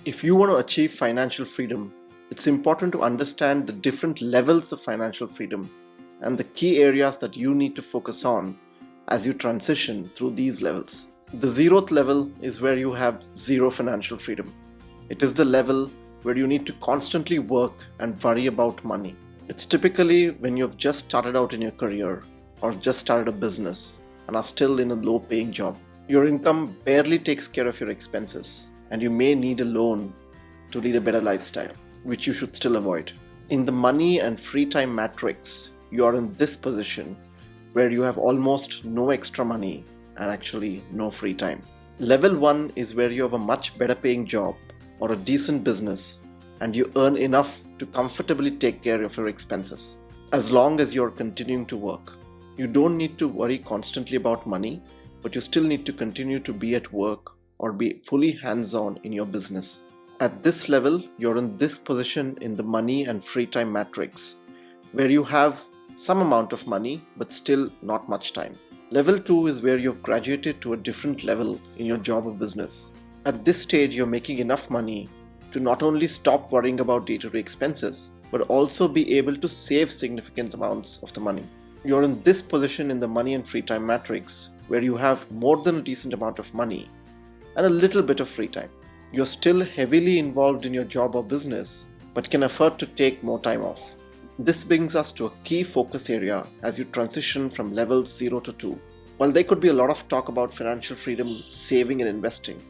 If you want to achieve financial freedom, it's important to understand the different levels of financial freedom and the key areas that you need to focus on as you transition through these levels. The zeroth level is where you have zero financial freedom. It is the level where you need to constantly work and worry about money. It's typically when you've just started out in your career or just started a business and are still in a low-paying job. Your income barely takes care of your expenses, and you may need a loan to lead a better lifestyle, which you should still avoid. In the money and free time matrix, you are in this position where you have almost no extra money and actually no free time. Level 1 is where you have a much better paying job or a decent business and you earn enough to comfortably take care of your expenses. As long as you're continuing to work, you don't need to worry constantly about money, but you still need to continue to be at work or be fully hands-on in your business. At this level, you're in this position in the money and free time matrix, where you have some amount of money but still not much time. Level 2 is where you've graduated to a different level in your job or business. At this stage, you're making enough money to not only stop worrying about day-to-day expenses, but also be able to save significant amounts of the money. You're in this position in the money and free time matrix, where you have more than a decent amount of money and a little bit of free time. You're still heavily involved in your job or business, but can afford to take more time off. This brings us to a key focus area as you transition from levels 0 to 2. While there could be a lot of talk about financial freedom, saving and investing,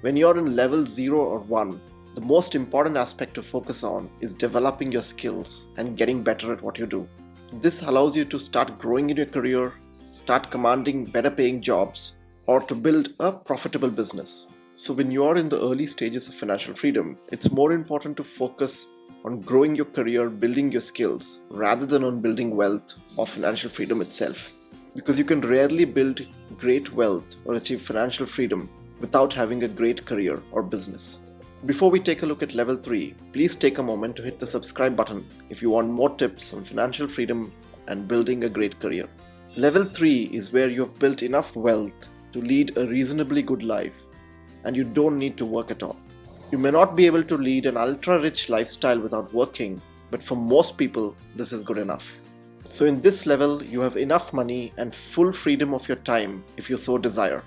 when you're in level 0 or 1, the most important aspect to focus on is developing your skills and getting better at what you do. This allows you to start growing in your career, start commanding better paying jobs, or to build a profitable business. So when you are in the early stages of financial freedom, it's more important to focus on growing your career, building your skills, rather than on building wealth or financial freedom itself. Because you can rarely build great wealth or achieve financial freedom without having a great career or business. Before we take a look at level 3, please take a moment to hit the subscribe button if you want more tips on financial freedom and building a great career. Level 3 is where you have built enough wealth to lead a reasonably good life and you don't need to work at all. You may not be able to lead an ultra-rich lifestyle without working, but for most people, this is good enough. So in this level, you have enough money and full freedom of your time if you so desire,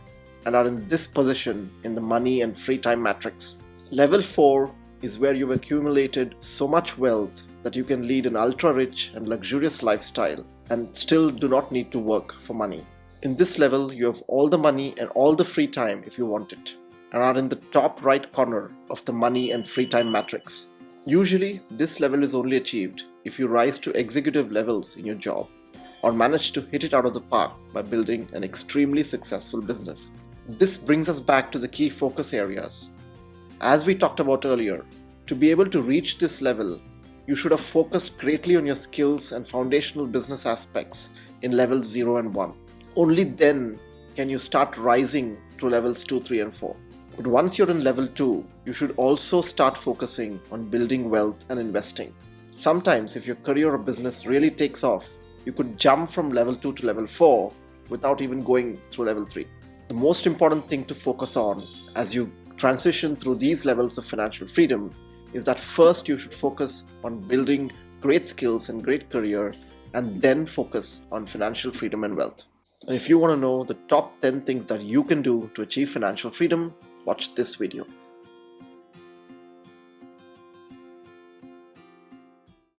and are in this position in the money and free time matrix. Level 4 is where you've accumulated so much wealth that you can lead an ultra-rich and luxurious lifestyle and still do not need to work for money. In this level, you have all the money and all the free time if you want it, and are in the top right corner of the money and free time matrix. Usually, this level is only achieved if you rise to executive levels in your job or manage to hit it out of the park by building an extremely successful business. This brings us back to the key focus areas. As we talked about earlier, to be able to reach this level, you should have focused greatly on your skills and foundational business aspects in levels 0 and 1. Only then can you start rising to levels 2, 3 and 4. But once you're in level 2, you should also start focusing on building wealth and investing. Sometimes if your career or business really takes off, you could jump from level 2 to level 4 without even going through level 3. The most important thing to focus on as you transition through these levels of financial freedom is that first you should focus on building great skills and great career, and then focus on financial freedom and wealth. If you want to know the top 10 things that you can do to achieve financial freedom, watch this video.